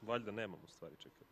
Valjda nemam u stvari, čekaj.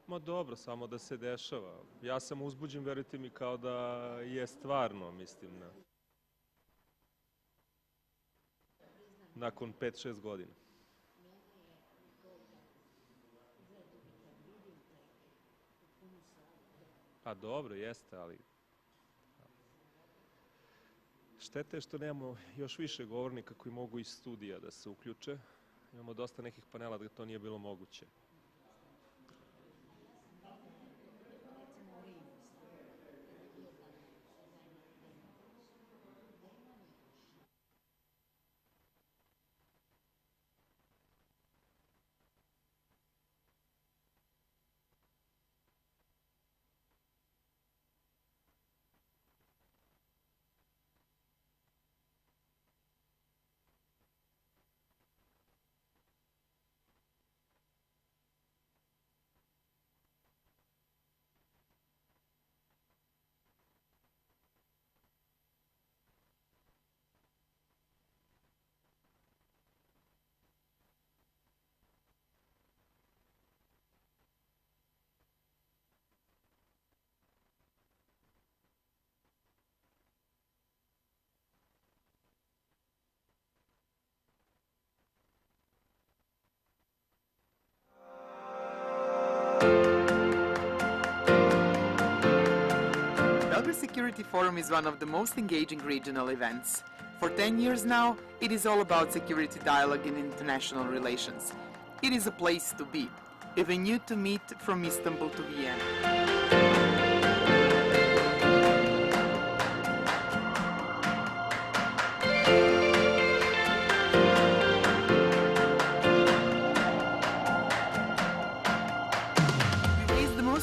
Ma dobro, samo da se dešava. Ja sam uzbuđen, verujte mi, kao da je stvarno, mislim, nakon 5-6 godina. Pa dobro, jeste, ali šteta je što nemamo još više govornika koji mogu iz studija da se uključe. Imamo dosta nekih panela da to nije bilo moguće. Belgrade Security Forum is one of the most engaging regional events. For 10 years now, it is all about security dialogue and international relations. It is a place to be, a venue to meet from Istanbul to Vienna.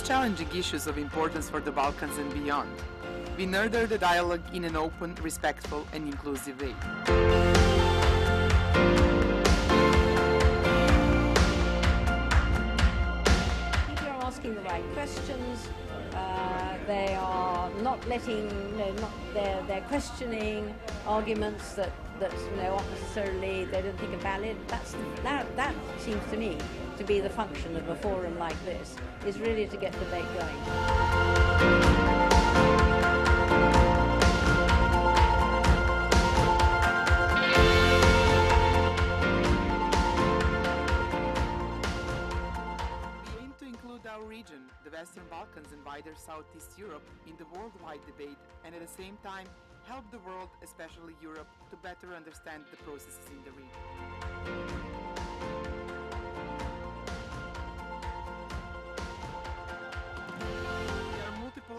Challenging issues of importance for the Balkans and beyond. We nurture the dialogue in an open, respectful and inclusive way. People are asking the right questions. They are not letting, they're questioning arguments that aren't necessarily, they don't think are valid. That seems to me to be the function of a forum like this, is really to get debate going. We aim to include our region, the Western Balkans and wider Southeast Europe, in the worldwide debate, and at the same time help the world, especially Europe, to better understand the processes in the region.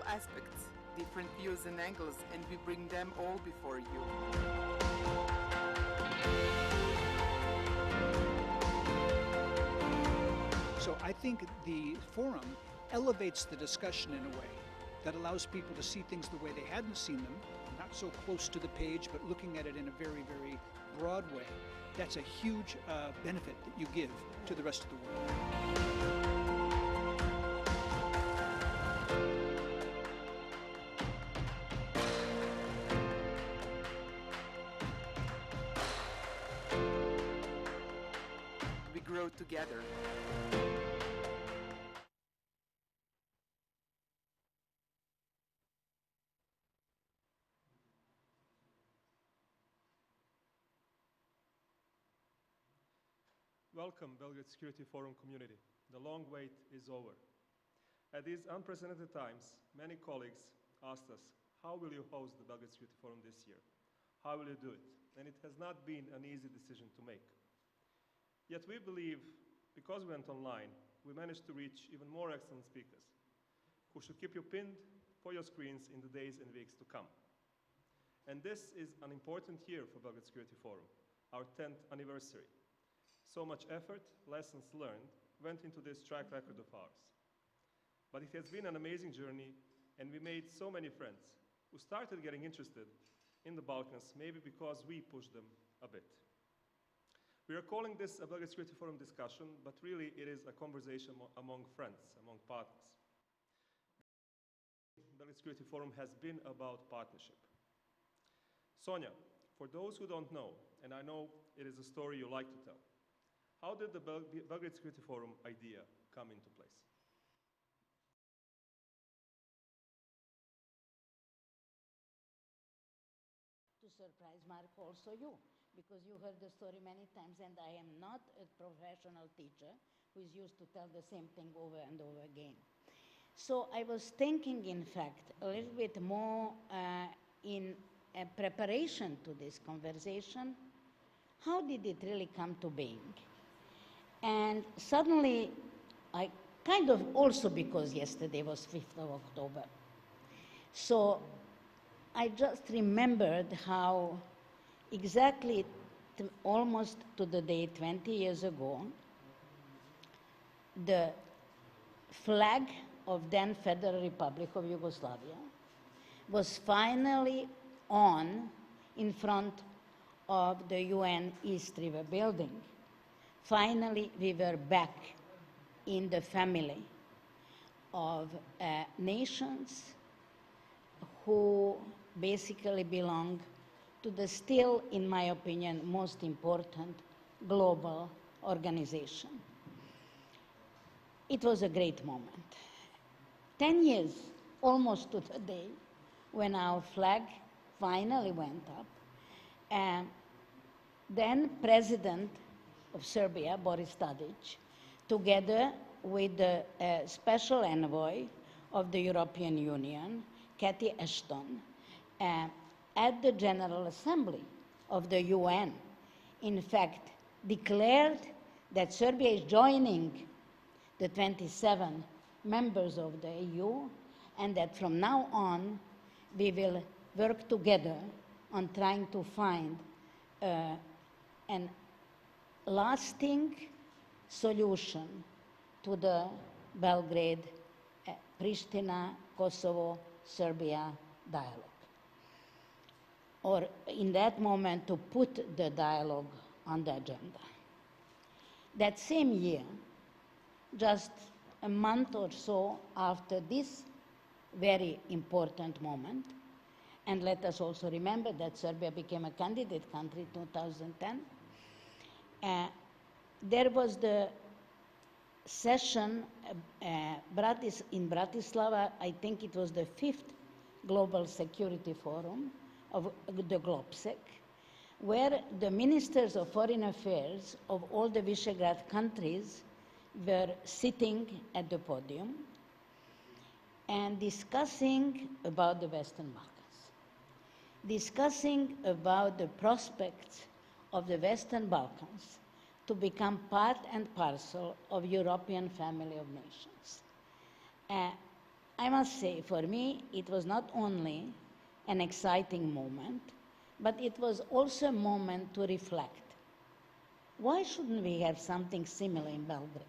Aspects, different views and angles, and we bring them all before you. So I think the forum elevates the discussion in a way that allows people to see things the way they hadn't seen them, not so close to the page, but looking at it in a very, very broad way. That's a huge benefit that you give to the rest of the world. We grow together. Welcome, Belgrade Security Forum community. The long wait is over. At these unprecedented times, many colleagues asked us, how will you host the Belgrade Security Forum this year? How will you do it? And it has not been an easy decision to make. Yet we believe, because we went online, we managed to reach even more excellent speakers who should keep you pinned for your screens in the days and weeks to come. And this is an important year for Belgrade Security Forum, our 10th anniversary. So much effort, lessons learned, went into this track record of ours. But it has been an amazing journey, and we made so many friends who started getting interested in the Balkans, maybe because we pushed them a bit. We are calling this a Belgrade Security Forum discussion, but really it is a conversation among friends, among partners. Belgrade Security Forum has been about partnership. Sonja, for those who don't know, and I know it is a story you like to tell, how did the Belgrade Security Forum idea come into place? To surprise Marko, also you, because you heard the story many times, and I am not a professional teacher who is used to tell the same thing over and over again. So I was thinking, in fact, a little bit more in preparation to this conversation, how did it really come to being? And suddenly, I kind of also because yesterday was 5th of October. So I just remembered how exactly almost to the day 20 years ago, the flag of then Federal Republic of Yugoslavia was finally on in front of the UN East River building. Finally, we were back in the family of nations who basically belong to the still, in my opinion, most important global organization. It was a great moment. 10 years, almost to the day, when our flag finally went up, and then President of Serbia, Boris Tadić, together with the special envoy of the European Union, Cathy Ashton, at the General Assembly of the UN, in fact, declared that Serbia is joining the 27 members of the EU, and that from now on, we will work together on trying to find an lasting solution to the Belgrade, Pristina, Kosovo, Serbia dialogue. Or in that moment, to put the dialogue on the agenda. That same year, just a month or so after this very important moment, and let us also remember that Serbia became a candidate country in 2010, there was the session in Bratislava. I think it was the 5th Global Security Forum of the GLOBSEC, where the ministers of foreign affairs of all the Visegrad countries were sitting at the podium and discussing about the Western Balkans, discussing about the prospects of the Western Balkans to become part and parcel of European family of nations. I must say, for me, it was not only an exciting moment, but it was also a moment to reflect. Why shouldn't we have something similar in Belgrade?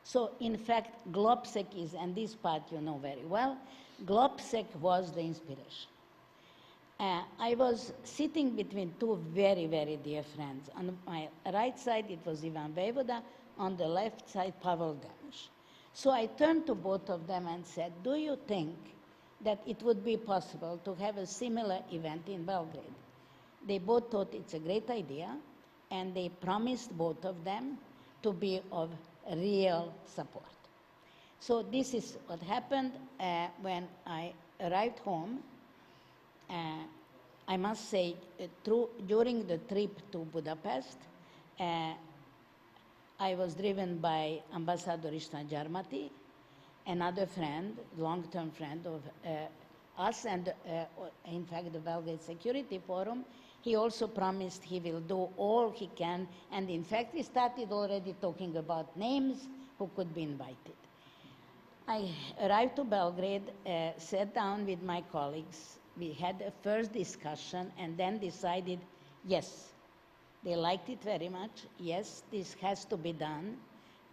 So in fact, Globsec is, and this part you know very well, Globsec was the inspiration. I was sitting between two very, very dear friends. On my right side, it was Ivan Vejvoda. On the left side, Pavel Ganush. So I turned to both of them and said, do you think that it would be possible to have a similar event in Belgrade? They both thought it's a great idea, and they promised, both of them, to be of real support. So this is what happened when I arrived home. I must say, during the trip to Budapest, I was driven by Ambassador István Gyarmati, another friend, long-term friend of us, and in fact the Belgrade Security Forum. He also promised he will do all he can, and in fact he started already talking about names who could be invited. I arrived to Belgrade, sat down with my colleagues. We had a first discussion and then decided, yes, they liked it very much. Yes, this has to be done,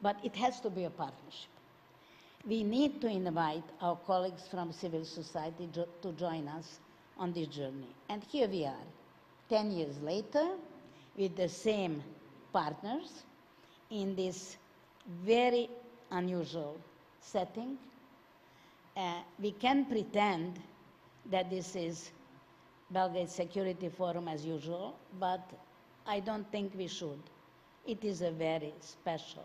but it has to be a partnership. We need to invite our colleagues from civil society to join us on this journey. And here we are, 10 years later, with the same partners in this very unusual setting. We can pretend that this is Belgrade Security Forum as usual, but I don't think we should. It is a very special.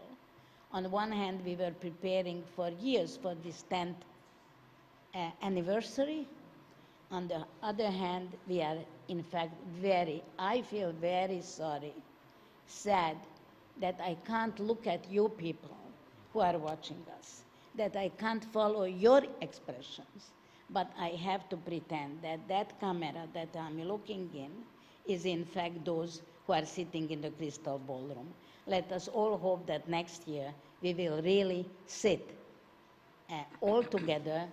On one hand, we were preparing for years for this 10th anniversary. On the other hand, we are in fact I feel very sorry, sad, that I can't look at you people who are watching us, that I can't follow your expressions, but I have to pretend that that camera that I'm looking in is in fact those who are sitting in the crystal ballroom. Let us all hope that next year we will really sit all together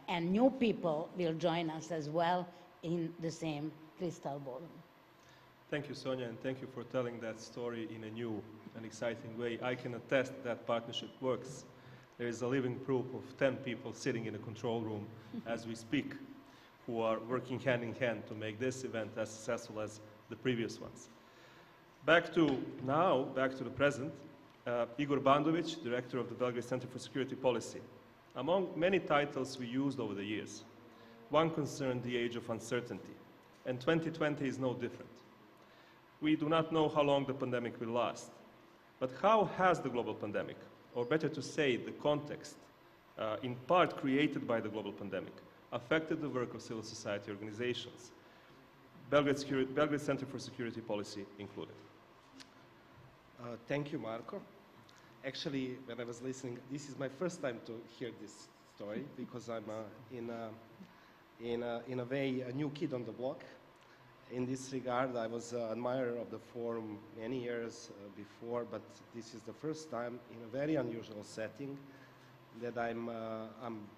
and new people will join us as well in the same crystal ballroom. Thank you, Sonja, and thank you for telling that story in a new and exciting way. I can attest that partnership works. There is a living proof of 10 people sitting in a control room as we speak, who are working hand in hand to make this event as successful as the previous ones. Back to the present, Igor Bandović, Director of the Belgrade Center for Security Policy. Among many titles we used over the years, one concerned the age of uncertainty, and 2020 is no different. We do not know how long the pandemic will last, but how has the global pandemic, or better to say, the context, in part created by the global pandemic, affected the work of civil society organizations, Belgrade Center for Security Policy included? Thank you, Marko. Actually, when I was listening, this is my first time to hear this story because I'm in a way a new kid on the block. In this regard, I was an admirer of the forum many years before, but this is the first time in a very unusual setting that I'm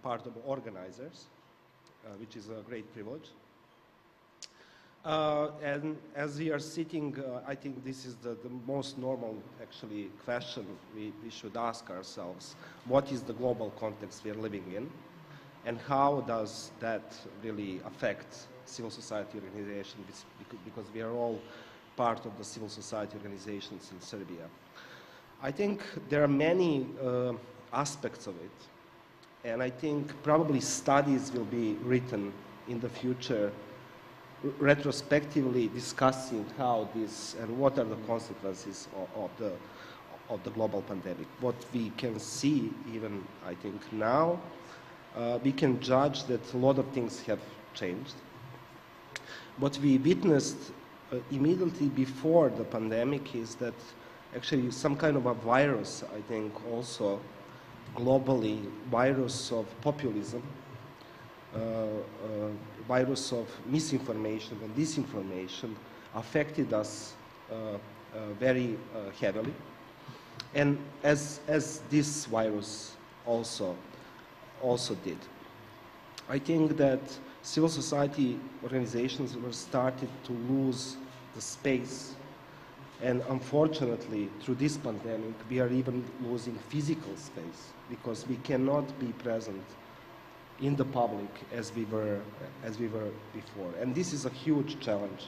part of organizers, which is a great privilege. And as we are sitting, I think this is the most normal, actually, question we should ask ourselves. What is the global context we are living in? And how does that really affect civil society organizations? Because we are all part of the civil society organizations in Serbia. I think there are many aspects of it. And I think probably studies will be written in the future retrospectively discussing how this and what are the consequences of the global pandemic. What we can see even, I think, now, we can judge that a lot of things have changed. What we witnessed immediately before the pandemic is that actually some kind of a virus, I think also globally, virus of populism, virus of misinformation and disinformation affected us very heavily. And as this virus also did. I think that civil society organizations were started to lose the space And unfortunately, through this pandemic, we are even losing physical space because we cannot be present in the public as we were before. And this is a huge challenge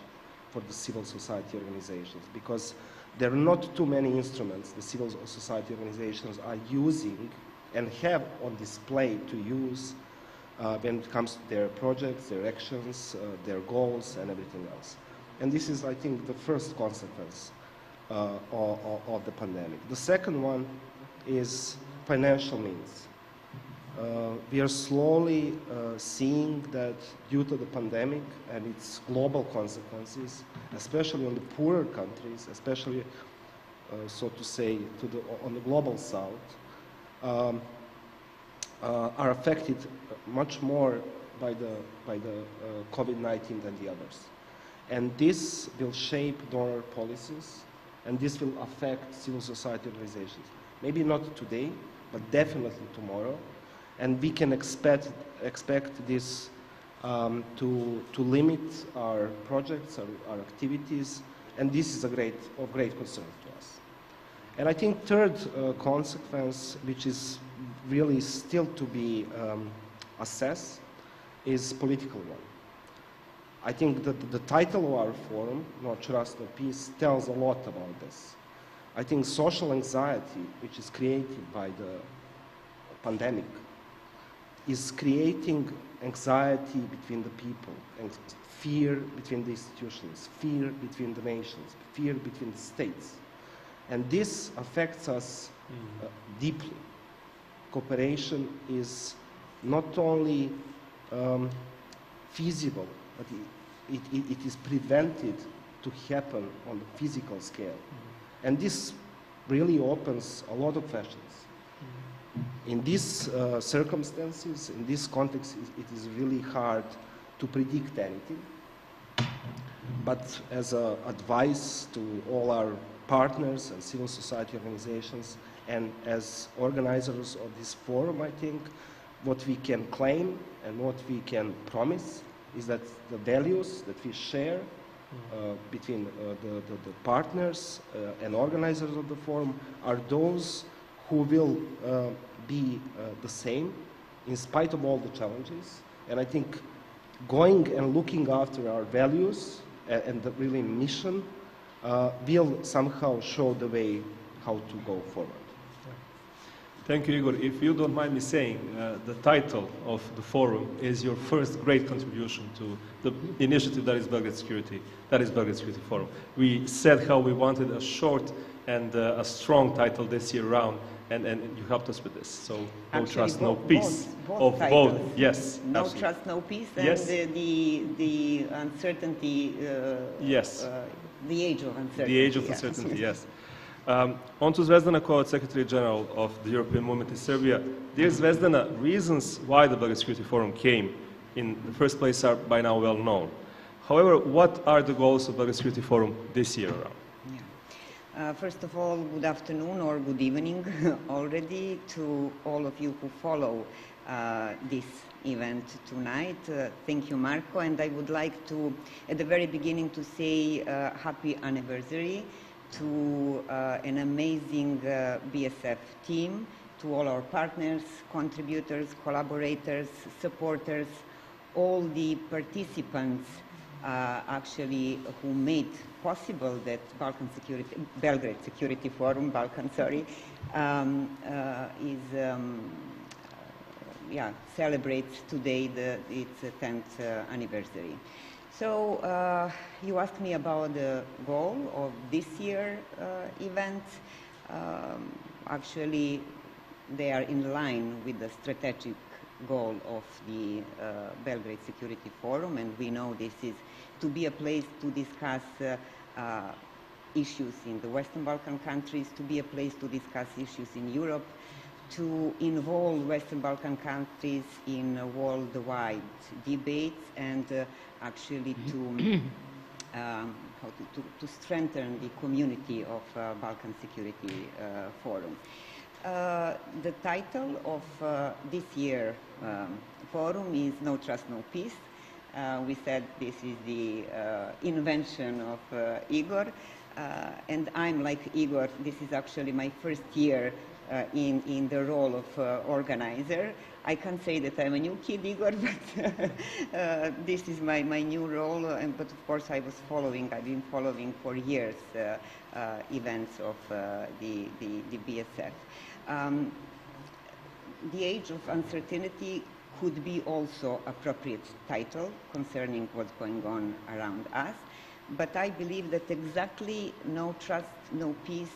for the civil society organizations because there are not too many instruments the civil society organizations are using and have on display to use when it comes to their projects, their actions, their goals, and everything else. And this is, I think, the first consequence of the pandemic. The second one is financial means. We are slowly seeing that due to the pandemic and its global consequences, especially on the poorer countries, especially, so to say, on the global south, are affected much more by the COVID-19 than the others. And this will shape donor policies, and this will affect civil society organizations. Maybe not today, but definitely tomorrow. And we can expect this to limit our projects, our activities, and this is of great concern to us. And I think third consequence, which is really still to be assessed, is political one. I think that the title of our forum, No Trust, No Peace, tells a lot about this. I think social anxiety, which is created by the pandemic, is creating anxiety between the people, and fear between the institutions, fear between the nations, fear between the states. And this affects us deeply. Cooperation is not only feasible, but it is prevented to happen on the physical scale. And this really opens a lot of questions. In these circumstances, in this context, it is really hard to predict anything. But as an advice to all our partners and civil society organizations, and as organizers of this forum, I think what we can claim and what we can promise is that the values that we share between the partners and organizers of the forum are those who will be the same in spite of all the challenges. And I think going and looking after our values and the really mission will somehow show the way how to go forward. Thank you, Igor. If you don't mind me saying, the title of the forum is your first great contribution to the initiative that is Belgrade Security Forum. We said how we wanted a short and a strong title this year round, and you helped us with this. So, No Trust, No Peace. Both, yes. No absolutely. Trust, No Peace, and yes. the uncertainty. Yes. The age of uncertainty. The age of uncertainty, yes. On to Zvezdana Kovač, Secretary General of the European Movement in Serbia. Dear Zvezdana, reasons why the Belgrade Security Forum came in the first place are by now well known. However, what are the goals of the Belgrade Security Forum this year around? First of all, good afternoon or good evening already to all of you who follow this event tonight. Thank you, Marko, and I would like to, at the very beginning, to say happy anniversary to an amazing BSF team, to all our partners, contributors, collaborators, supporters, all the participants actually who made possible that Belgrade Security Forum, celebrates today its 10th anniversary. So you asked me about the goal of this year event. Actually, they are in line with the strategic goal of the Belgrade Security Forum, and we know this is to be a place to discuss issues in the Western Balkan countries, to be a place to discuss issues in Europe, to involve Western Balkan countries in worldwide debates, and actually to strengthen the community of Balkan Security Forum. The title of this year forum is No Trust, No Peace. We said this is the invention of Igor. And I'm like Igor, this is actually my first year in the role of organizer. I can't say that I'm a new kid, Igor, but this is my new role. But of course, I've been following for years events of the BSF. The Age of Uncertainty could be also appropriate title concerning what's going on around us. But I believe that exactly No Trust, No Peace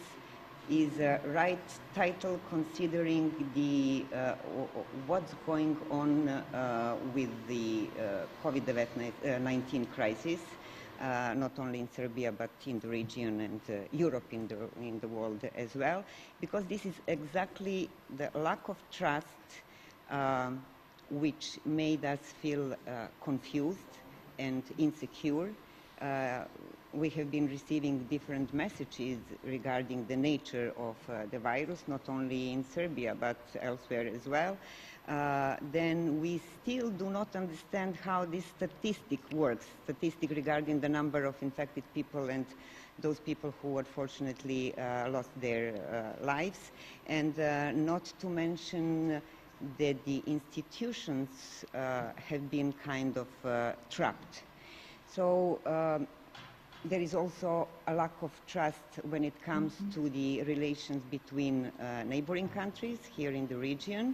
is a right title considering the what's going on with the COVID-19 crisis, not only in Serbia but in the region and Europe in the world as well, because this is exactly the lack of trust which made us feel confused and insecure. We have been receiving different messages regarding the nature of the virus, not only in Serbia but elsewhere as well. Then we still do not understand how this statistic works, statistic regarding the number of infected people and those people who unfortunately lost their lives, and not to mention that the institutions have been kind of trapped. So there is also a lack of trust when it comes to the relations between neighboring countries here in the region.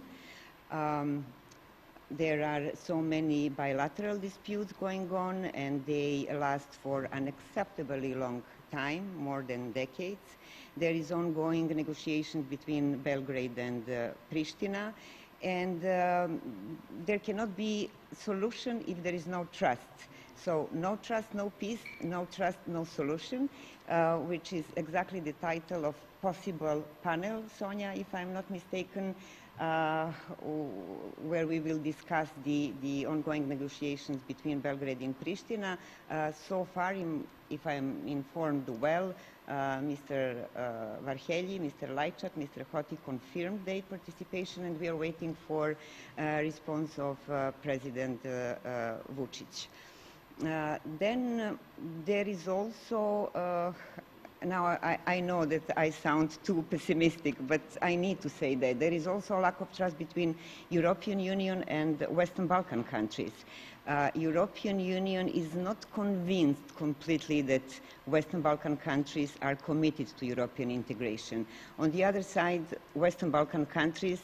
There are so many bilateral disputes going on, and they last for an unacceptably long time, more than decades. There is ongoing negotiations between Belgrade and Pristina, and there cannot be solution if there is no trust. So no trust, no peace, no trust, no solution, which is exactly the title of possible panel, Sonja, if I'm not mistaken, where we will discuss the ongoing negotiations between Belgrade and Pristina. So far, if I'm informed well, Mr. Varhelyi, Mr. Lajčak, Mr. Hoti confirmed their participation, and we are waiting for a response of President Vučić. Then there is also, now I know that I sound too pessimistic, but I need to say that there is also a lack of trust between European Union and Western Balkan countries. European Union is not convinced completely that Western Balkan countries are committed to European integration. On the other side, Western Balkan countries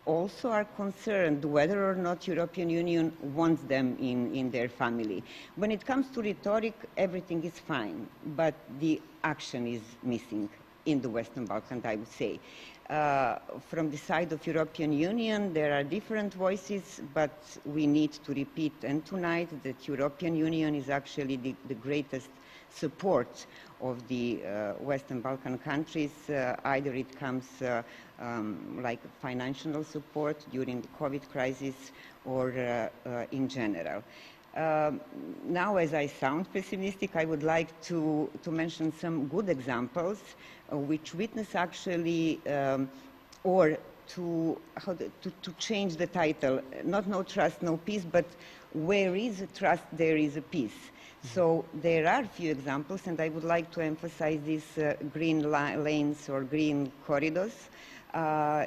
also are concerned whether or not European Union wants them in their family. When it comes to rhetoric, everything is fine, but the action is missing in the Western Balkans, I would say. From the side of European Union, there are different voices, but we need to repeat, and tonight, that European Union is actually the greatest support of the Western Balkan countries. Either it comes like financial support during the COVID crisis or in general. Now, as I sound pessimistic, I would like to mention some good examples which witness actually, or to change the title, not No Trust, No Peace, but where is a trust, there is a peace. So there are a few examples, and I would like to emphasize these green lanes or green corridors,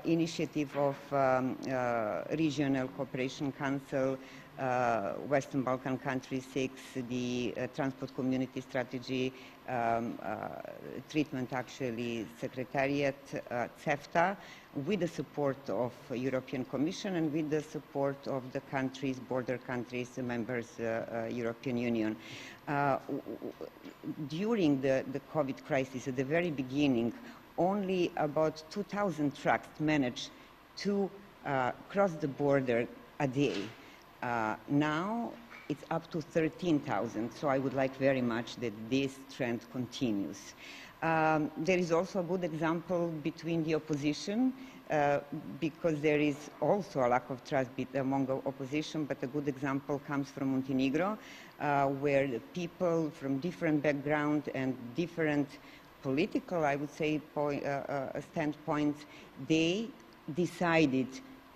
initiative of Regional Cooperation Council, Western Balkan countries 6, the Transport Community Strategy, Treatment actually Secretariat, CEFTA, with the support of European Commission and with the support of the countries, border countries, members, European Union. During the COVID crisis, at the very beginning, only about 2,000 trucks managed to cross the border a day. Now it's up to 13,000, so I would like very much that this trend continues. There is also a good example between the opposition, because there is also a lack of trust among the opposition, but a good example comes from Montenegro, where the people from different backgrounds and different political, I would say, standpoints, they decided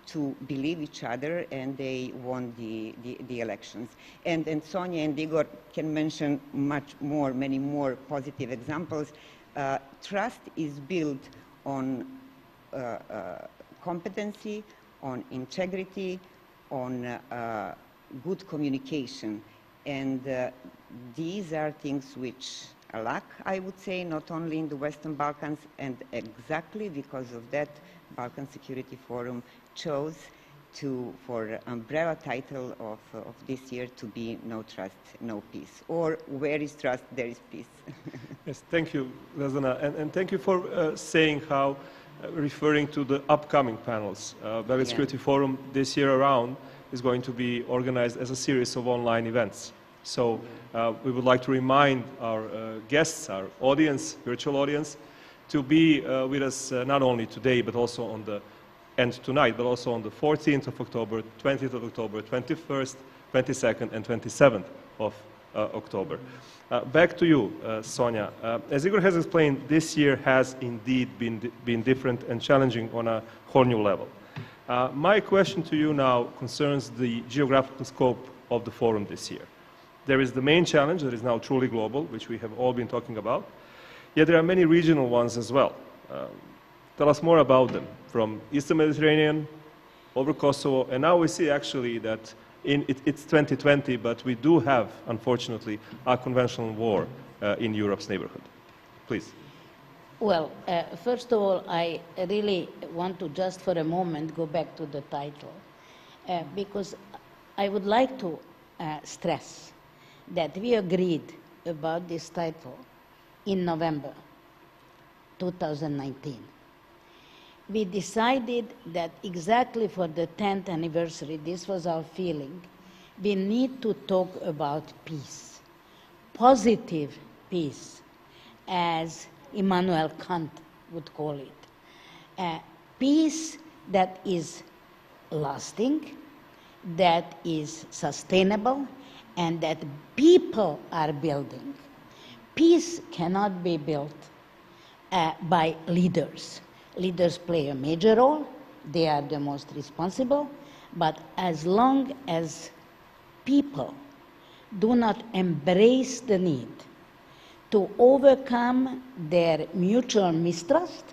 to believe each other, and they won the elections. And Sonja and Igor can mention many more positive examples. Trust is built on competency, on integrity, on good communication. And these are things which lack, I would say, not only in the Western Balkans, and exactly because of that, Balkan Security Forum chose for umbrella title of this year to be No Trust, No Peace, or Where is Trust, There is Peace. Yes, thank you, Zvezdana, and thank you for saying how, referring to the upcoming panels. Belgrade Security Forum this year around is going to be organized as a series of online events. So we would like to remind our guests, our audience, virtual audience, to be with us not only today, but also on the tonight, but also on the 14th of October, 20th of October, 21st, 22nd, and 27th of October. Back to you, Sonja. As Igor has explained, this year has indeed been different and challenging on a whole new level. My question to you now concerns the geographical scope of the forum this year. There is the main challenge that is now truly global, which we have all been talking about. Yet there are many regional ones as well. Tell us more about them, from Eastern Mediterranean, over Kosovo, and now we see actually that it's 2020, but we do have, unfortunately, a conventional war in Europe's neighborhood. Please. Well, first of all, I really want to just for a moment go back to the title, because I would like to stress that we agreed about this title in November 2019. We decided that exactly for the 10th anniversary, this was our feeling, we need to talk about peace, positive peace, as Immanuel Kant would call it. Peace that is lasting, that is sustainable, and that people are building. Peace cannot be built by leaders. Leaders play a major role, they are the most responsible, but as long as people do not embrace the need to overcome their mutual mistrust,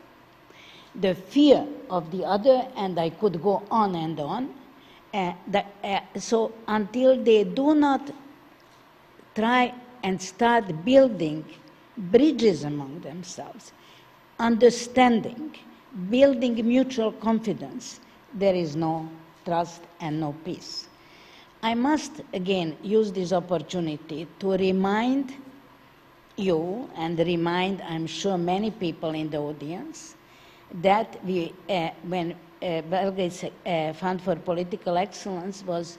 the fear of the other, and I could go on and on, so until they do not try and start building bridges among themselves, understanding, building mutual confidence, there is no trust and no peace. I must again use this opportunity to remind you and remind, I'm sure, many people in the audience that we, when Belgrade's Fund for Political Excellence was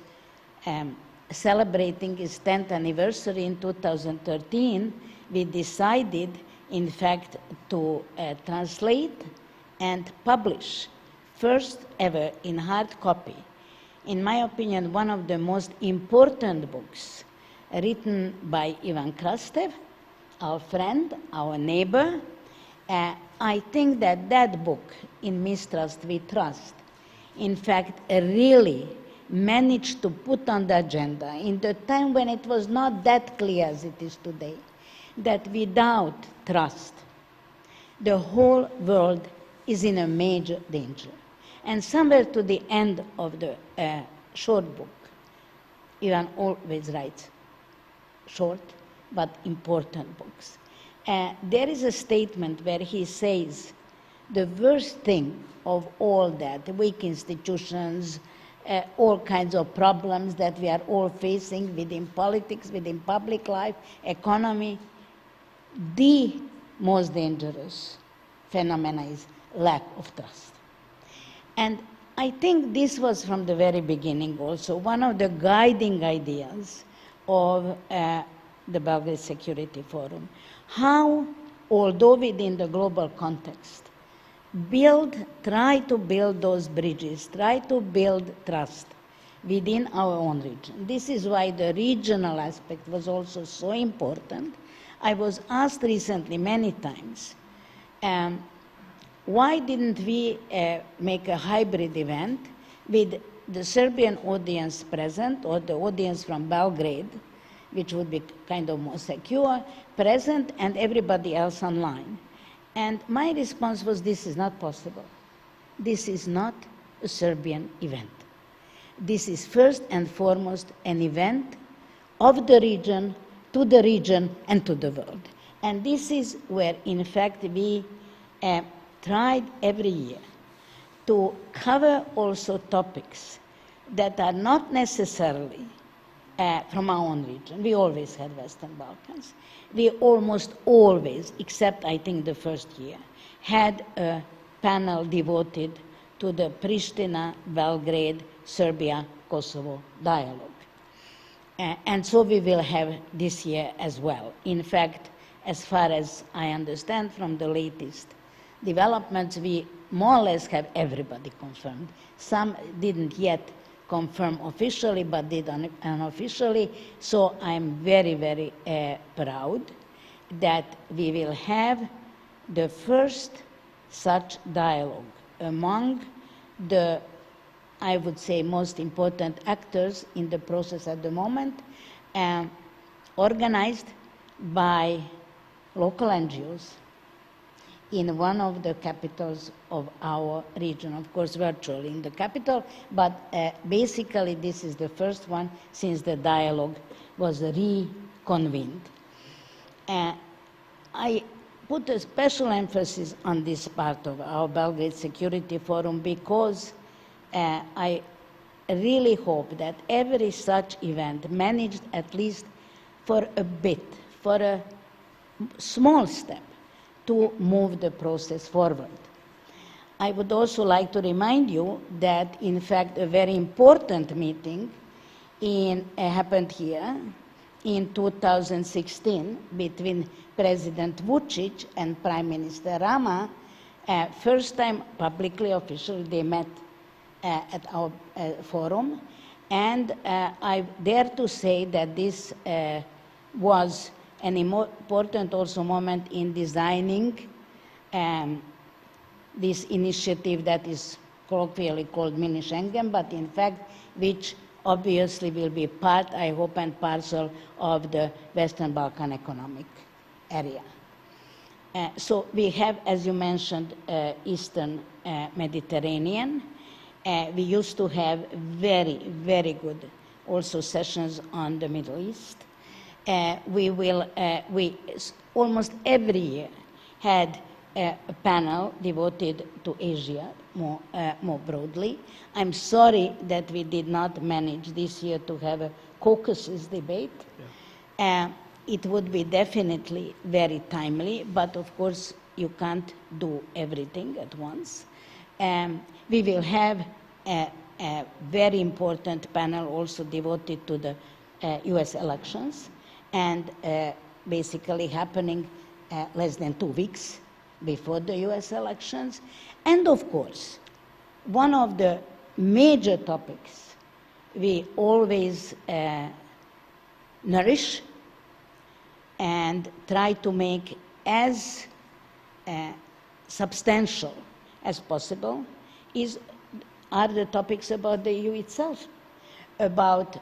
celebrating its 10th anniversary in 2013, we decided, in fact, to translate and publish, first ever in hard copy, in my opinion, one of the most important books written by Ivan Krastev, our friend, our neighbor. I think that that book, In Mistrust We Trust, in fact, really managed to put on the agenda in the time when it was not that clear as it is today, that without trust, the whole world is in a major danger. And somewhere to the end of the short book, Ivan always writes short but important books. There is a statement where he says, the worst thing of all that, weak institutions, all kinds of problems that we are all facing within politics, within public life, economy, the most dangerous phenomena is lack of trust. And I think this was from the very beginning also one of the guiding ideas of the Belgrade Security Forum. How, although within the global context, try to build those bridges, try to build trust within our own region. This is why the regional aspect was also so important. I was asked recently many times, why didn't we make a hybrid event with the Serbian audience present, or the audience from Belgrade, which would be kind of more secure, present, and everybody else online. And my response was, this is not possible. This is not a Serbian event. This is first and foremost an event of the region, to the region, and to the world. And this is where, in fact, we tried every year to cover also topics that are not necessarily from our own region. We always had Western Balkans. We almost always, except I think the first year, had a panel devoted to the Pristina, Belgrade, Serbia, Kosovo dialogue. And so we will have this year as well. In fact, as far as I understand from the latest developments, we more or less have everybody confirmed. Some didn't yet confirm officially, but did unofficially. So I'm very, very proud that we will have the first such dialogue among the, I would say, most important actors in the process at the moment, organized by local NGOs in one of the capitals of our region, of course virtually in the capital, but basically this is the first one since the dialogue was reconvened. I put a special emphasis on this part of our Belgrade Security Forum because I really hope that every such event managed at least for a bit, for a small step, to move the process forward. I would also like to remind you that, in fact, a very important meeting happened here in 2016 between President Vučić and Prime Minister Rama. First time publicly, officially, they met at our forum. And I dare to say that this was an important also moment in designing this initiative that is colloquially called Mini Schengen, but in fact, which obviously will be part, I hope, and parcel of the Western Balkan economic area. So we have, as you mentioned, Eastern Mediterranean. We used to have very, very good also sessions on the Middle East. We almost every year had a panel devoted to Asia more broadly. I'm sorry that we did not manage this year to have a Caucasus debate. Yeah. It would be definitely very timely, but of course you can't do everything at once. We will have a very important panel also devoted to the US elections, and basically happening less than 2 weeks before the US elections. And of course, one of the major topics we always nourish and try to make as substantial as possible are the topics about the EU itself, about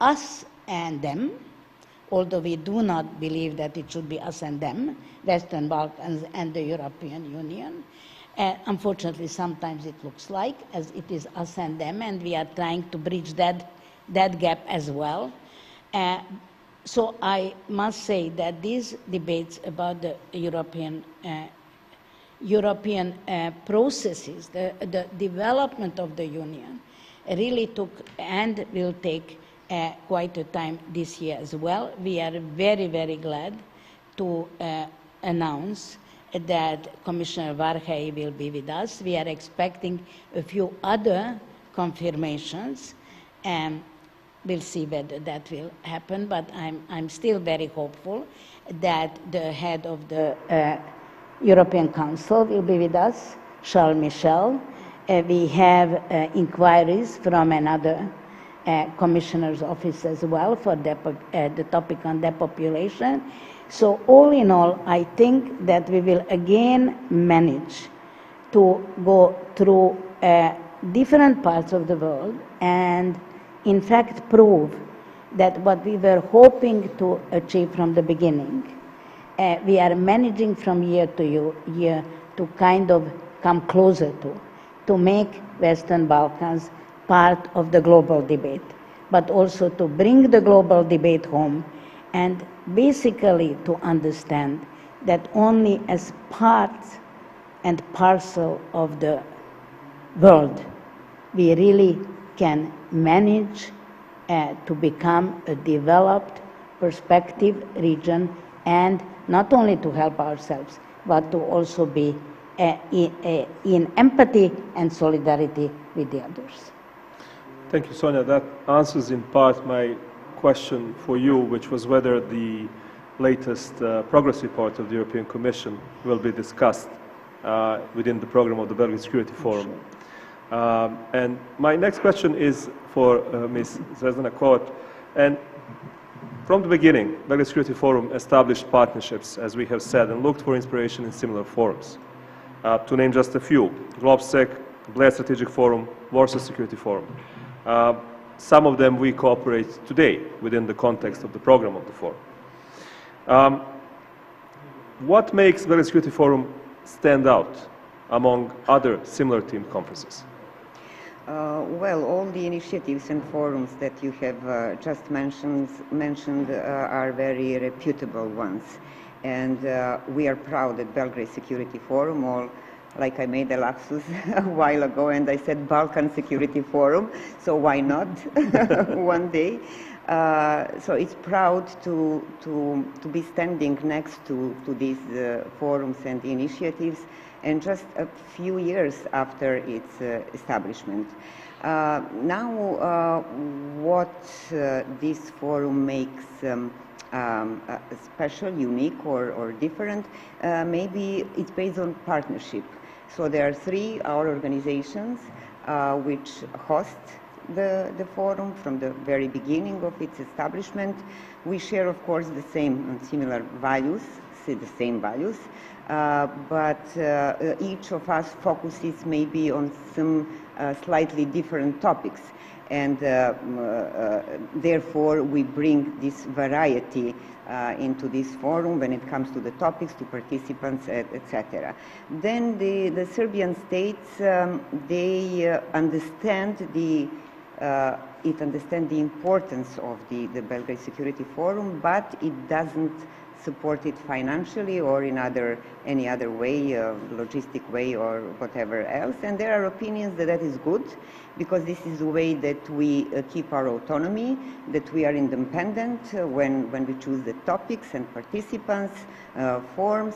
us and them, although we do not believe that it should be us and them, Western Balkans and the European Union. Unfortunately, sometimes it looks like as it is us and them, and we are trying to bridge that gap as well. So I must say that these debates about the European processes, the development of the Union, really took and will take quite a time this year as well. We are very, very glad to announce that Commissioner Varhelyi will be with us. We are expecting a few other confirmations, and we'll see whether that will happen, but I'm still very hopeful that the head of the European Council will be with us, Charles Michel. We have inquiries from another commissioner's office as well for the topic on depopulation. So all in all, I think that we will again manage to go through different parts of the world and in fact prove that what we were hoping to achieve from the beginning, we are managing from year to year to kind of come closer to make Western Balkans part of the global debate, but also to bring the global debate home and basically to understand that only as part and parcel of the world we really can manage to become a developed perspective region, and not only to help ourselves, but to also be in empathy and solidarity with the others. Thank you, Sonja. That answers in part my question for you, which was whether the latest progress report of the European Commission will be discussed within the program of the Belgrade Security Forum. And my next question is for Ms. Zvezdana Kovač. And from the beginning, Belgrade Security Forum established partnerships, as we have said, and looked for inspiration in similar forums. To name just a few: GlobSec, Bled Strategic Forum, Warsaw Security Forum. Some of them we cooperate today within the context of the program of the forum. What makes Belgrade Security Forum stand out among other similar themed conferences? Well, all the initiatives and forums that you have just mentioned are very reputable ones. And we are proud at Belgrade Security Forum, or like I made a lapsus a while ago and I said Balkan Security Forum, so why not one day? So it's proud to be standing next to these forums and initiatives, and just a few years after its establishment. Now, what this forum makes special, unique, or different, maybe it's based on partnership. So there are three, our organizations, which host the forum from the very beginning of its establishment. We share, of course, the same and similar values, the same values, but each of us focuses maybe on some slightly different topics, and therefore we bring this variety into this forum when it comes to the topics, to participants, etc. Then the Serbian states, they understand the importance of the Belgrade Security Forum, but it doesn't support it financially or in any other way, logistic way or whatever else. And there are opinions that is good, because this is the way that we keep our autonomy, that we are independent when we choose the topics and participants, forms.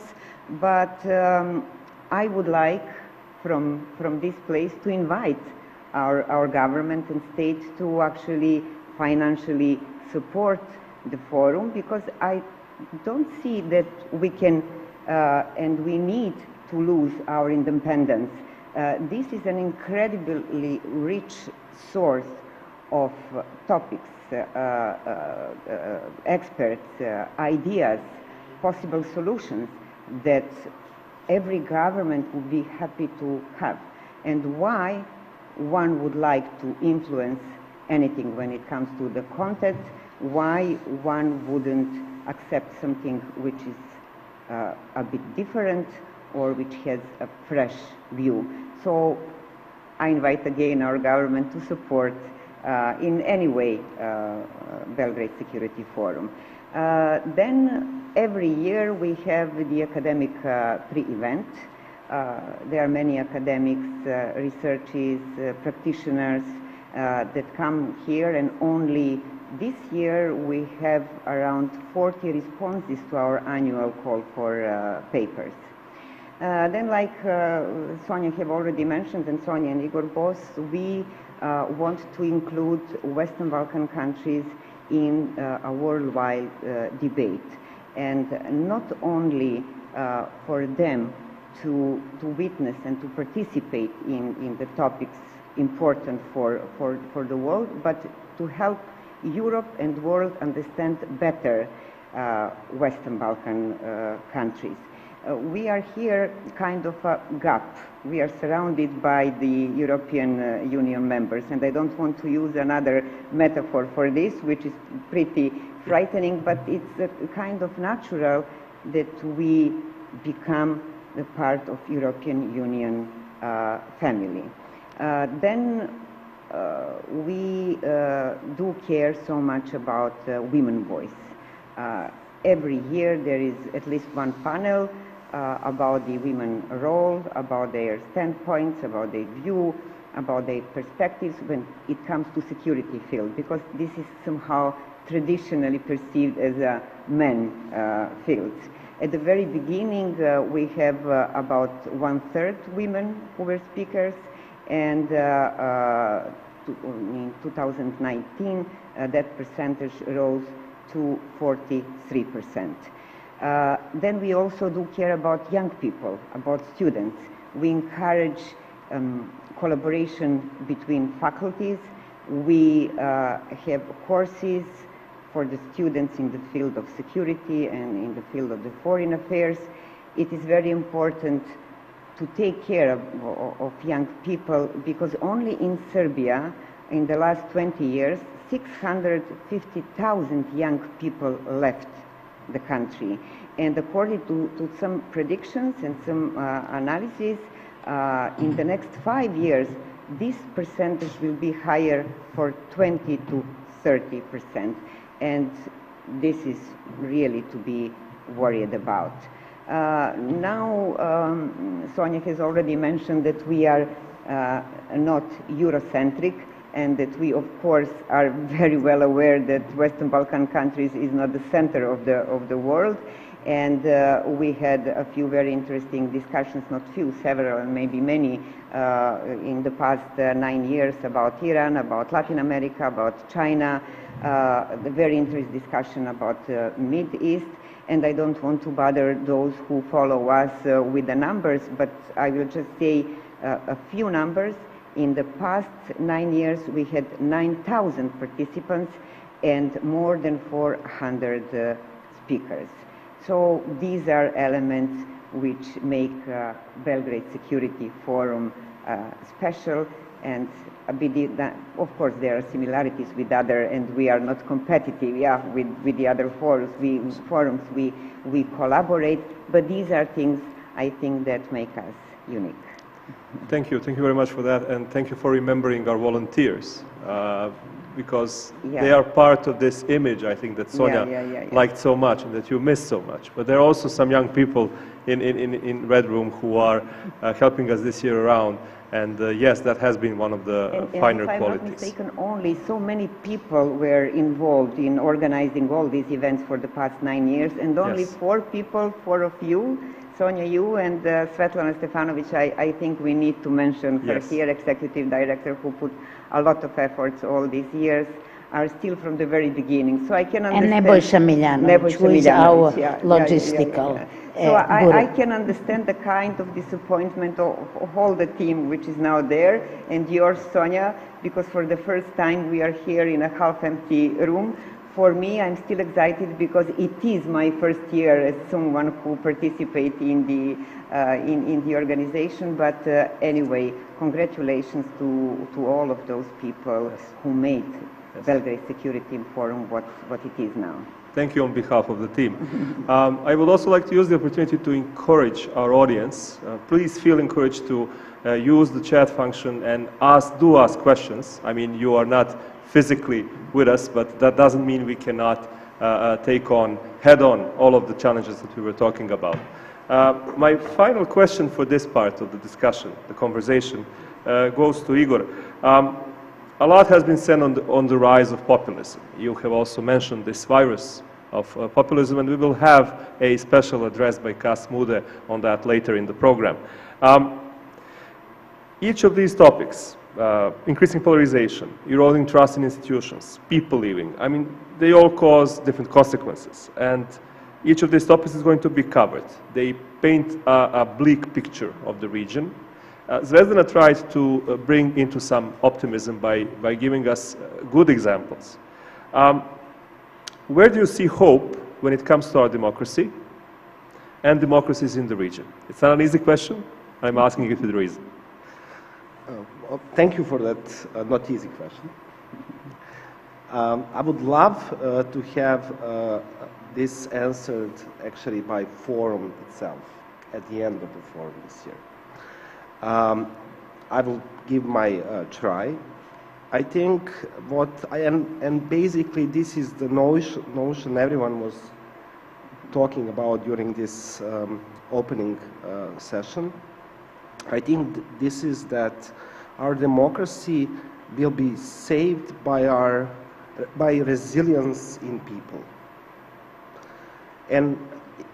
But I would like from this place to invite our government and state to actually financially support the forum, because I don't see that we can and we need to lose our independence. This is an incredibly rich source of topics, experts, ideas, possible solutions that every government would be happy to have. And why one would like to influence anything when it comes to the content, why one wouldn't accept something which is a bit different or which has a fresh view. So I invite again our government to support in any way Belgrade Security Forum. Then every year we have the academic pre-event. There are many academics, researchers, practitioners that come here, and only this year we have around 40 responses to our annual call for papers. Then, like Sonja have already mentioned, and Sonja and Igor both, we want to include Western Balkan countries in a worldwide debate, and not only for them to witness and to participate in the topics important for the world, but to help Europe and world understand better Western Balkan countries. we are here kind of a gap. We are surrounded by the European Union members, and I don't want to use another metaphor for this, which is pretty frightening, but it's kind of natural that we become a part of European Union family. Then we do care so much about women's voice. Every year there is at least one panel about the women's role, about their standpoints, about their view, about their perspectives when it comes to security field, because this is somehow traditionally perceived as a men field. At the very beginning, we have about 1/3 women who were speakers, and in 2019, that percentage rose to 43%. Then we also do care about young people, about students. We encourage collaboration between faculties. We have courses for the students in the field of security and in the field of the foreign affairs. It is very important to take care of young people, because only in Serbia, in the last 20 years, 650,000 young people left the country. And according to some predictions and some analysis, in the next 5 years, this percentage will be higher for 20 to 30%. And this is really to be worried about. Now, Sonja has already mentioned that we are not Eurocentric, and that we, of course, are very well aware that Western Balkan countries is not the center of the world. And we had a few very interesting discussions, not few, several, and maybe many, in the past 9 years about Iran, about Latin America, about China, the very interesting discussion about Mid East. And I don't want to bother those who follow us with the numbers, but I will just say a few numbers. In the past 9 years, we had 9,000 participants and more than 400 speakers. So these are elements which make Belgrade Security Forum special, and of course there are similarities with other, and we are not competitive, with the other forums. We collaborate, but these are things I think that make us unique. Thank you very much for that, and thank you for remembering our volunteers, because they are part of this image, I think, that Sonja liked so much and that you missed so much. But there are also some young people in Red Room who are helping us this year around, and yes, that has been one of the finer qualities. If I'm not mistaken, only so many people were involved in organizing all these events for the past 9 years, and only 4 people, 4 of you, Sonja, you, and Zvezdana Stefanović, I think we need to mention her here, executive director, who put a lot of efforts all these years, are still from the very beginning. So I can understand. And Nebojša Miljanović, who is our logistical. So I can understand the kind of disappointment of all the team which is now there, and yours, Sonja, because for the first time we are here in a half-empty room. For me, I'm still excited because it is my first year as someone who participates in the organization. But anyway, congratulations to all of those people who made Belgrade Security Forum what it is now. Thank you on behalf of the team. I would also like to use the opportunity to encourage our audience. Please feel encouraged to use the chat function and do ask questions. I mean, you are not physically with us, but that doesn't mean we cannot take on head-on all of the challenges that we were talking about. My final question for this part of the discussion, the conversation, goes to Igor. A lot has been said on the rise of populism. You have also mentioned this virus of populism, and we will have a special address by Kas Mude on that later in the program. Each of these topics, increasing polarization, eroding trust in institutions, people leaving, I mean, they all cause different consequences. And each of these topics is going to be covered. They paint a bleak picture of the region. Zvezdana tried to bring into some optimism by giving us good examples. Where do you see hope when it comes to our democracy? and democracies in the region? It's not an easy question. I'm asking it with reason. Well, thank you for that not easy question. I would love to have this answered actually by forum itself at the end of the forum this year. I will give my try. I think and basically this is the notion everyone was talking about during this opening session. I think this is that our democracy will be saved by resilience in people. And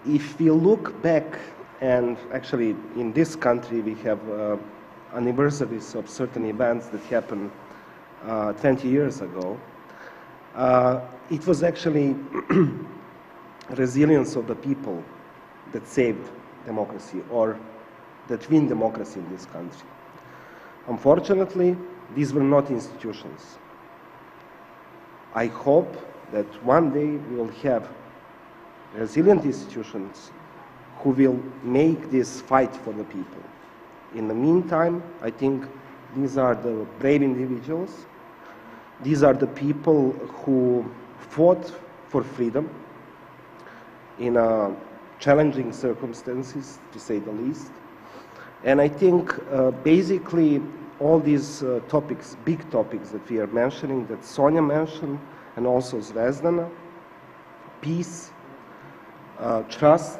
if we look back, and actually in this country we have anniversaries of certain events that happened 20 years ago, it was actually resilience of the people that saved democracy or that win democracy in this country. Unfortunately, these were not institutions. I hope that one day we will have resilient institutions who will make this fight for the people. In the meantime, I think these are the brave individuals. These are the people who fought for freedom in challenging circumstances, to say the least. And I think basically all these topics, big topics that we are mentioning, that Sonja mentioned, and also Zvezdana, peace, trust,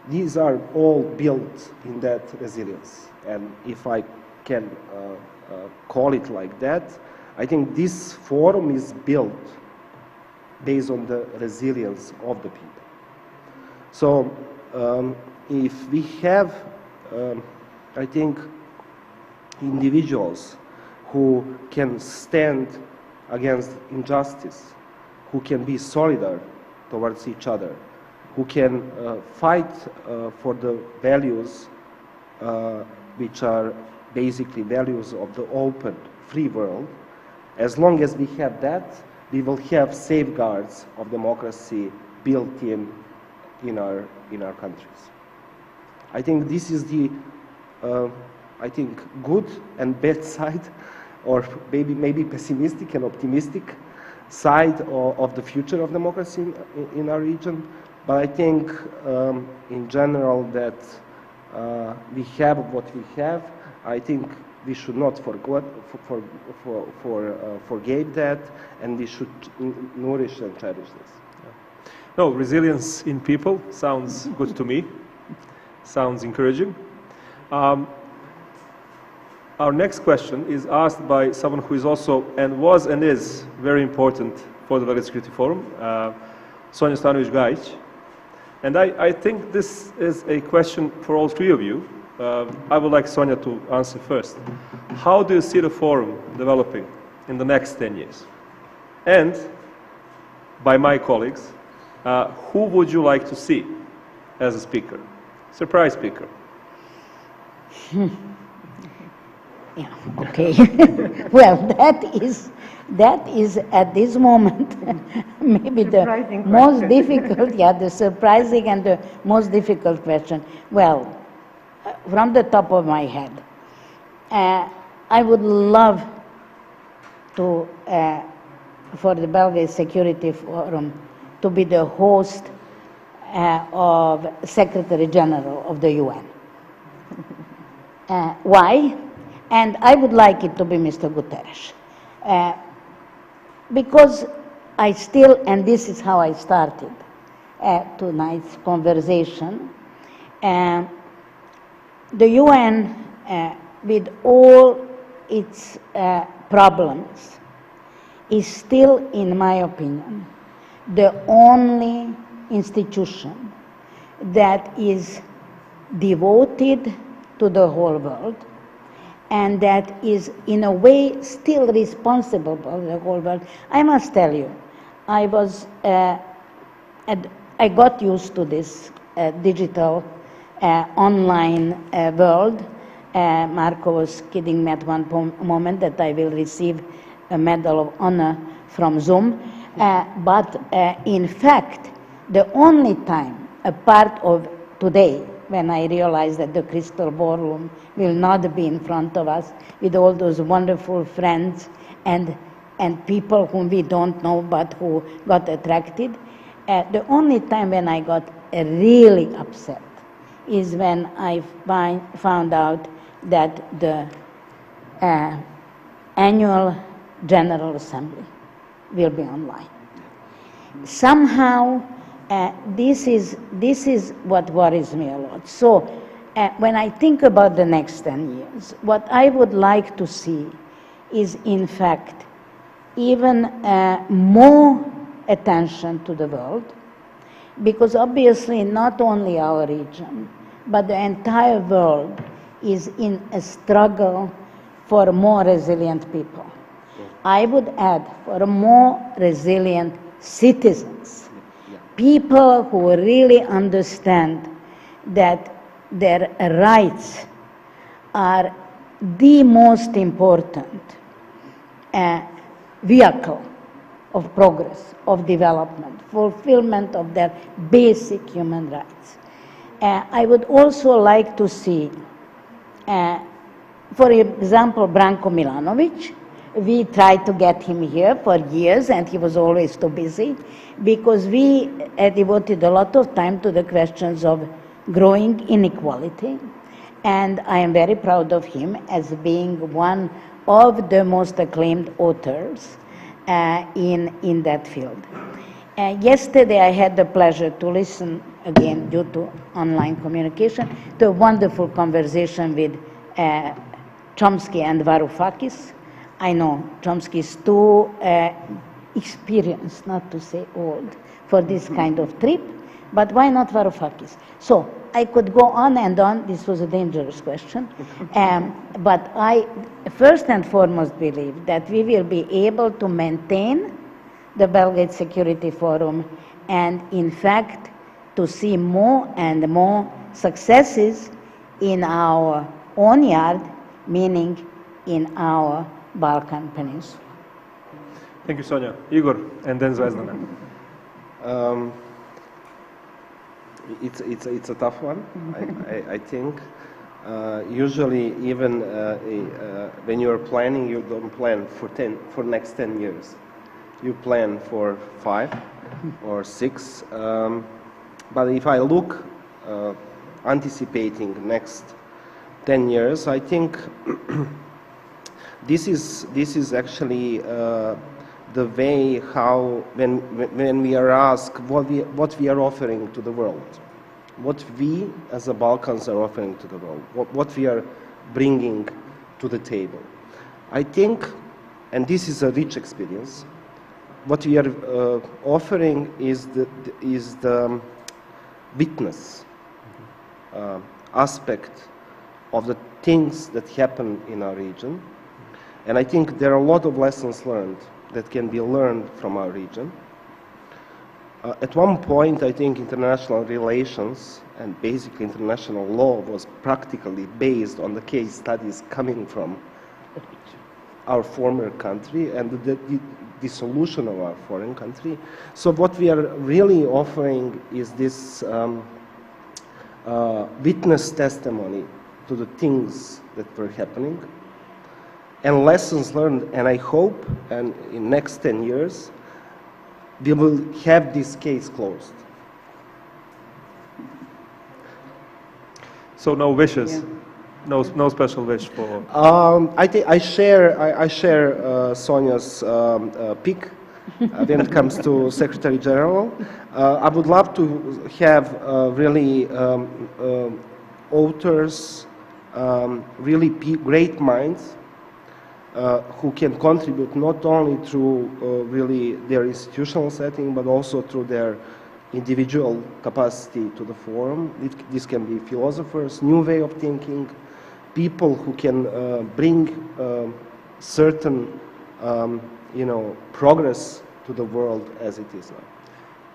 these are all built in that resilience. And if I can call it like that, I think this forum is built based on the resilience of the people. So if we have, I think, individuals who can stand against injustice, who can be solidar towards each other, who can fight for the values which are basically values of the open, free world. As long as we have that, we will have safeguards of democracy built in our countries. I think this is the I think good and bad side, or maybe pessimistic and optimistic side of the future of democracy in our region. But I think in general that we have what we have. I think we should not forget that, and we should nourish and cherish this. Yeah. No, resilience in people sounds good to me. Sounds encouraging. Our next question is asked by someone who is also and was and is very important for the Belgrade Security Forum, Sonja Licht. And I think this is a question for all three of you. I would like Sonja to answer first. How do you see the forum developing in the next 10 years? And by my colleagues, who would you like to see as a speaker? Surprise speaker. Yeah, okay. Well, that is at this moment maybe the most difficult, the surprising and the most difficult question. Well, from the top of my head, I would love to, for the Belgrade Security Forum, to be the host of Secretary General of the UN. Why? And I would like it to be Mr. Guterres. Because I still, and this is how I started tonight's conversation, the UN, with all its problems, is still, in my opinion, the only institution that is devoted to the whole world, and that is in a way still responsible for the whole world. I must tell you, I got used to this digital online world. Marko was kidding me at one moment that I will receive a Medal of Honor from Zoom. But in fact, the only time a part of today when I realized that the crystal ballroom will not be in front of us with all those wonderful friends and people whom we don't know but who got attracted. The only time when I got really upset is when I found out that the annual General Assembly will be online. Somehow, this is what worries me a lot. So, when I think about the next 10 years, what I would like to see is, in fact, even more attention to the world, because obviously not only our region, but the entire world is in a struggle for more resilient people. I would add for more resilient citizens, people who really understand that their rights are the most important vehicle of progress, of development, fulfillment of their basic human rights. I would also like to see, for example, Branko Milanović. We tried to get him here for years, and he was always too busy, because we devoted a lot of time to the questions of growing inequality. And I am very proud of him as being one of the most acclaimed authors in that field. Yesterday I had the pleasure to listen, again due to online communication, to a wonderful conversation with Chomsky and Varoufakis. I know Chomsky is too experienced, not to say old, for this kind of trip, but why not Varoufakis? So I could go on and on. This was a dangerous question. But I first and foremost believe that we will be able to maintain the Belgrade Security Forum and, in fact, to see more and more successes in our own yard, meaning in our Balkan Peninsula. Thank you, Sonja. Igor, and then Zvezdana. It's a tough one, I think. Usually, even when you're planning, you don't plan for next 10 years. You plan for 5 or 6. But if I look, anticipating next 10 years, I think this is actually the way how when we are asked what we are offering to the world, what we as the Balkans are offering to the world, what we are bringing to the table. I think, and this is a rich experience, what we are offering is the witness aspect of the things that happen in our region. And I think there are a lot of lessons learned that can be learned from our region. At one point, I think international relations and basically international law was practically based on the case studies coming from our former country and the dissolution of our foreign country. So what we are really offering is this witness testimony to the things that were happening and lessons learned, and I hope, and in next 10 years, we will have this case closed. So no wishes, no special wish for. I think I share Sonja's pick when it comes to Secretary General. I would love to have really authors, really great minds. Who can contribute not only through really their institutional setting, but also through their individual capacity to the forum. This can be philosophers, new way of thinking, people who can bring certain, progress to the world as it is now.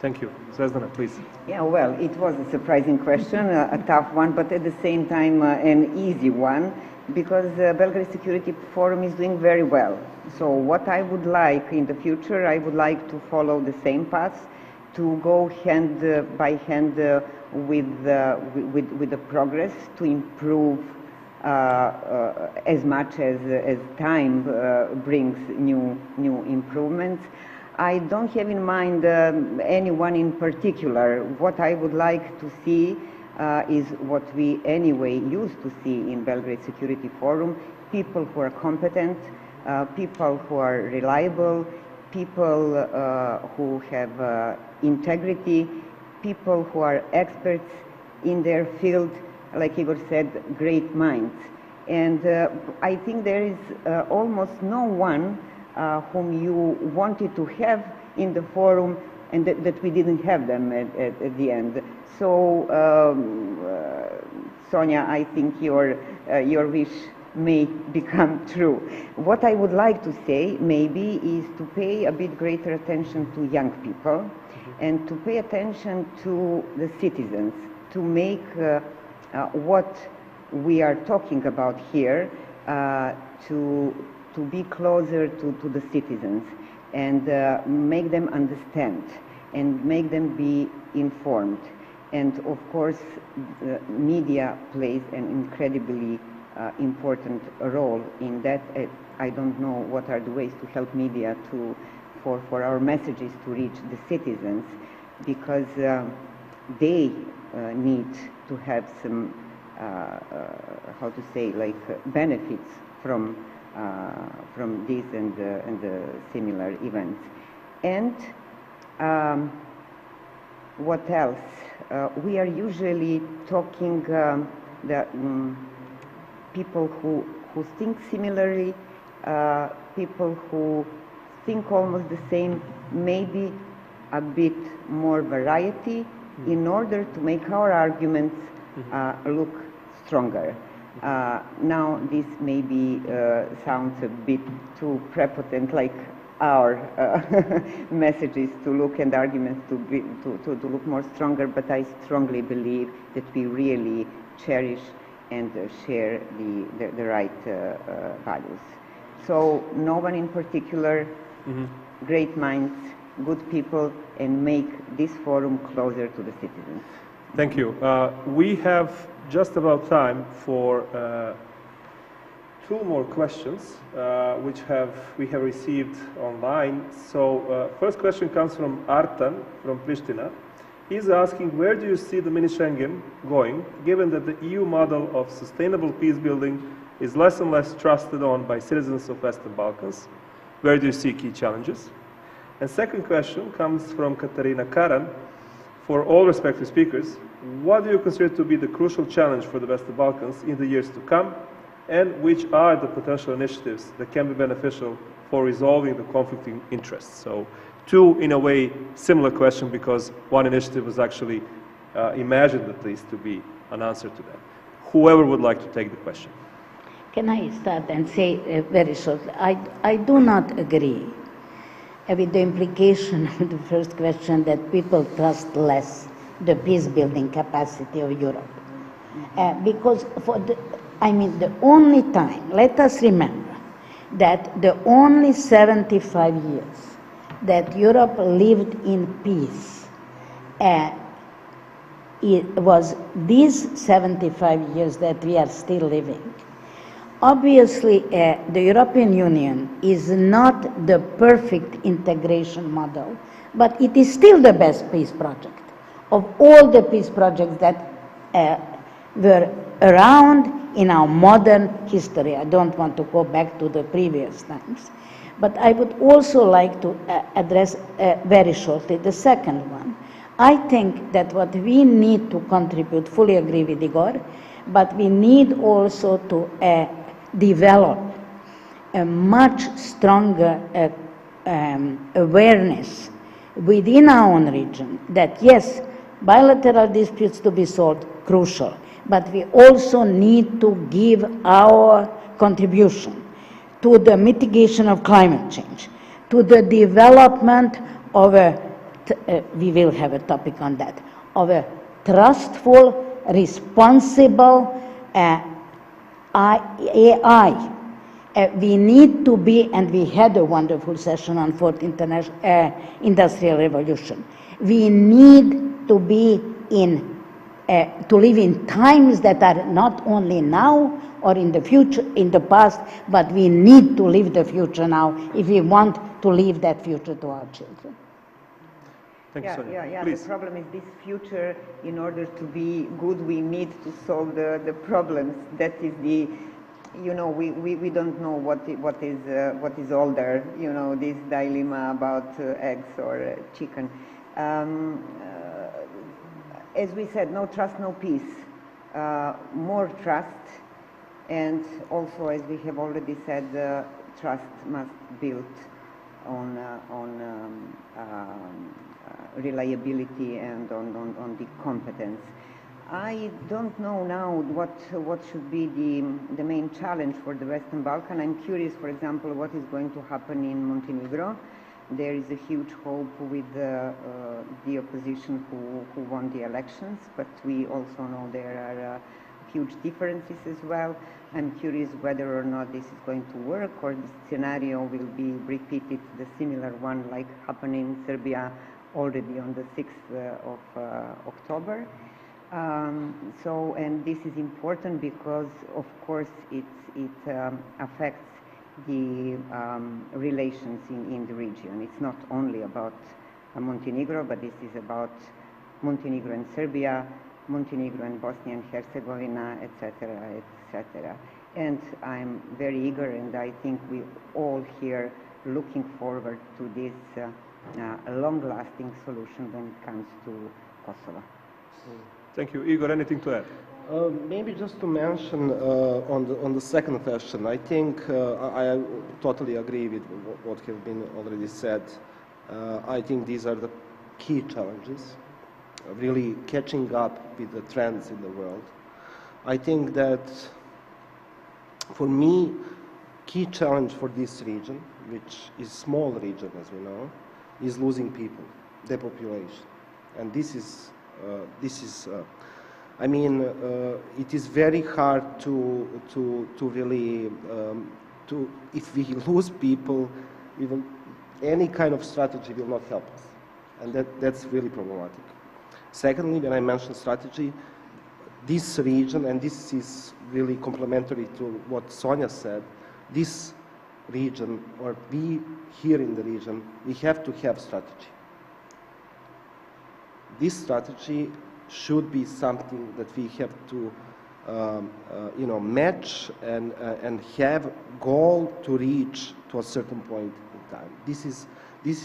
Thank you. Zvezdana, please. Yeah, well, it was a surprising question, a tough one, but at the same time an easy one, because the Belgrade Security Forum is doing very well. So what I would like in the future, I would like to follow the same path to go hand by hand with the progress, to improve as much as time brings new improvements. I don't have in mind anyone in particular. What I would like to see is what we anyway used to see in Belgrade Security Forum: people who are competent, people who are reliable, people who have integrity, people who are experts in their field, like Igor said, great minds. And I think there is almost no one whom you wanted to have in the forum and that we didn't have them at the end. So, Sonja, I think your wish may become true. What I would like to say maybe is to pay a bit greater attention to young people and to pay attention to the citizens, to make what we are talking about here to be closer to the citizens and make them understand and make them be informed. And of course, the media plays an incredibly important role in that. I don't know what are the ways to help media for our messages to reach the citizens, because they need to have some how to say, like benefits from these and the similar events. And what else? We are usually talking the people who think similarly, people who think almost the same, maybe a bit more variety in order to make our arguments look stronger. Now this maybe sounds a bit too prepotent, like our messages to look and arguments to look more stronger, but I strongly believe that we really cherish and share the right values. So no one in particular, great minds, good people, and make this forum closer to the citizens. Thank you. We have just about time for two more questions, which we have received online. So first question comes from Artan from Pristina. He's asking, where do you see the mini Schengen going, given that the EU model of sustainable peace building is less and less trusted on by citizens of Western Balkans? Where do you see key challenges? And second question comes from Katarina Karan. For all respective speakers, what do you consider to be the crucial challenge for the Western Balkans in the years to come, and which are the potential initiatives that can be beneficial for resolving the conflicting interests? So two, in a way, similar question, because one initiative was actually imagined at least to be an answer to that. Whoever would like to take the question. Can I start and say very shortly? I do not agree with the implication of the first question that people trust less the peace-building capacity of Europe. Because the only time, let us remember, that the only 75 years that Europe lived in peace, it was these 75 years that we are still living. Obviously, the European Union is not the perfect integration model, but it is still the best peace project of all the peace projects that were around in our modern history. I don't want to go back to the previous times. But I would also like to address very shortly the second one. I think that what we need to contribute, fully agree with Igor, but we need also to develop a much stronger awareness within our own region that yes, bilateral disputes to be solved, crucial, but we also need to give our contribution to the mitigation of climate change, to the development of we will have a topic on that, of a trustful, responsible AI, We need to be, and we had a wonderful session on fourth industrial revolution. We need to be to live in times that are not only now or in the future, in the past, but we need to live the future now if we want to leave that future to our children. Thank you, Sonja. Yeah. Please. The problem is this future, in order to be good, we need to solve the problems. That is the, you know, we don't know what is older, you know, this dilemma about eggs or chicken. As we said, no trust, no peace. More trust, and also, as we have already said, trust must build on reliability and on the competence. I don't know now what should be the main challenge for the Western Balkan. I'm curious, for example, what is going to happen in Montenegro. There is a huge hope with the opposition who won the elections, but we also know there are huge differences as well. I'm curious whether or not this is going to work, or the scenario will be repeated, the similar one like happened in Serbia already on the 6th of October. And this is important because, of course, it affects the relations in the region. It's not only about Montenegro, but this is about Montenegro and Serbia, Montenegro and Bosnia and Herzegovina, etc., etc. And I'm very eager, and I think we all here looking forward to this long-lasting solution when it comes to Kosovo. Thank you. Igor, anything to add? Maybe just to mention on the second question, I think I totally agree with what has been already said. I think these are the key challenges, really catching up with the trends in the world. I think that for me, key challenge for this region, which is small region as we know, is losing people, depopulation, and this is I mean, it is very hard to really if we lose people, even any kind of strategy will not help us, and that's really problematic. Secondly, when I mention strategy, this region, and this is really complementary to what Sonja said, this region, or we here in the region, we have to have strategy. This strategy should be something that we have to match and have goal to reach to a certain point in time. This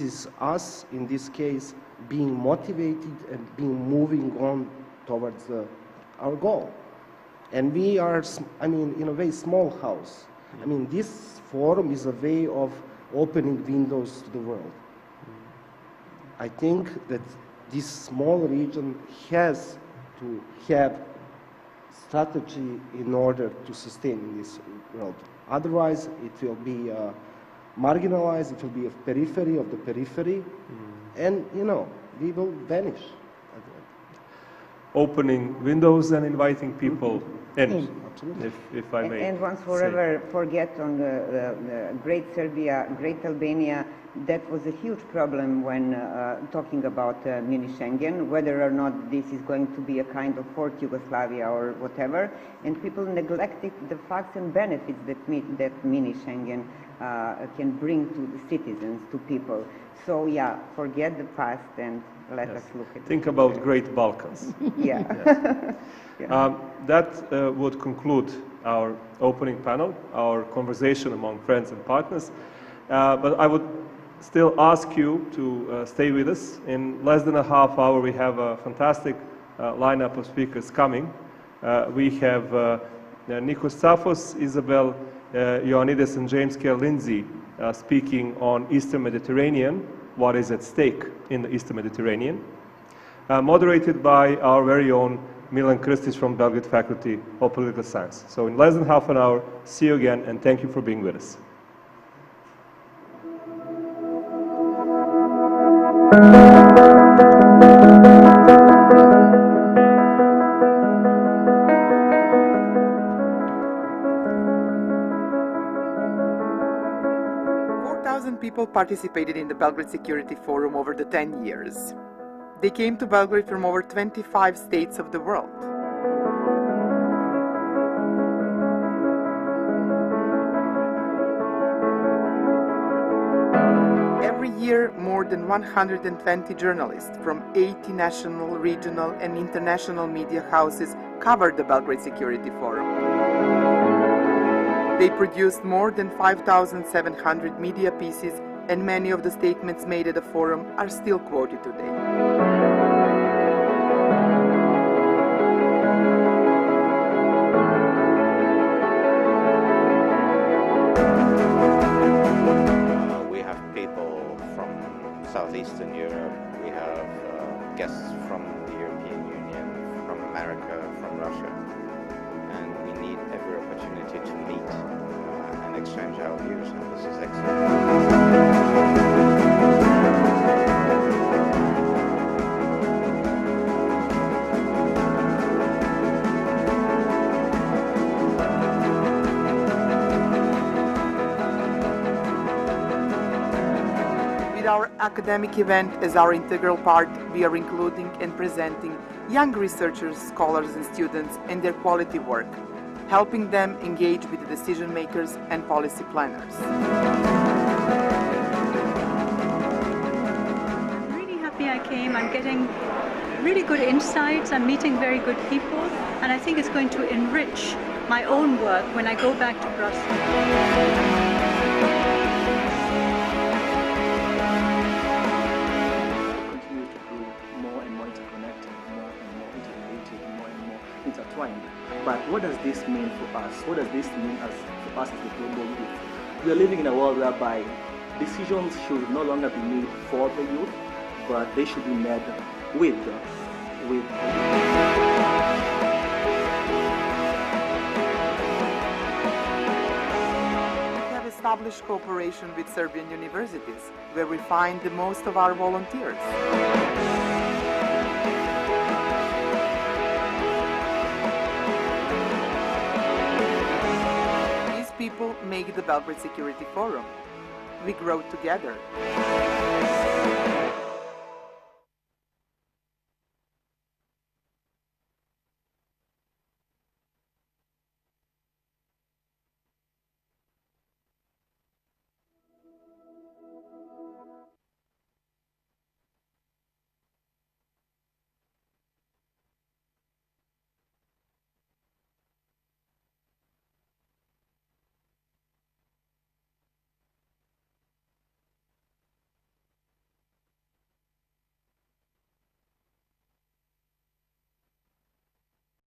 is us in this case being motivated and being moving on towards our goal. And we are, I mean, in a way, small house. I mean, this forum is a way of opening windows to the world. I think that this small region has to have strategy in order to sustain this world. Otherwise, it will be marginalized, it will be a periphery of the periphery, and, you know, we will vanish. Opening windows and inviting people in, if I may. And once forever forget on the great Serbia, great Albania, that was a huge problem when talking about mini Schengen, whether or not this is going to be a kind of fourth Yugoslavia or whatever, and people neglected the facts and benefits that mini Schengen can bring to the citizens, to people. So yeah, forget the past and let us look at it. Think about Great Balkans. Yeah. Yeah. That would conclude our opening panel, our conversation among friends and partners. But I would still ask you to stay with us. In less than a half hour, we have a fantastic lineup of speakers coming. We have Nikos Tsafos, Isabel Ioannidis, and James Kerr Lindsay speaking on Eastern Mediterranean, what is at stake in the Eastern Mediterranean, moderated by our very own Milan Krstic from Belgrade Faculty of Political Science. So in less than half an hour, see you again, and thank you for being with us. people participated in the Belgrade Security Forum over the 10 years. They came to Belgrade from over 25 states of the world. Every year, more than 120 journalists from 80 national, regional, and international media houses covered the Belgrade Security Forum. They produced more than 5,700 media pieces, and many of the statements made at the forum are still quoted today. We have people from Southeastern Europe, we have guests from the European Union, from America, from Russia, and we need every opportunity to meet and exchange our views, and this is excellent. With our academic event as our integral part, we are including and presenting young researchers, scholars and students and their quality work, helping them engage with the decision makers and policy planners. I'm really happy I came. I'm getting really good insights. I'm meeting very good people, and I think it's going to enrich my own work when I go back to Brussels. Intertwined. But what does this mean for us? What does this mean for us as the global youth? We are living in a world whereby decisions should no longer be made for the youth, but they should be made with. We have established cooperation with Serbian universities, where we find the most of our volunteers. People make the Belgrade Security Forum. We grow together.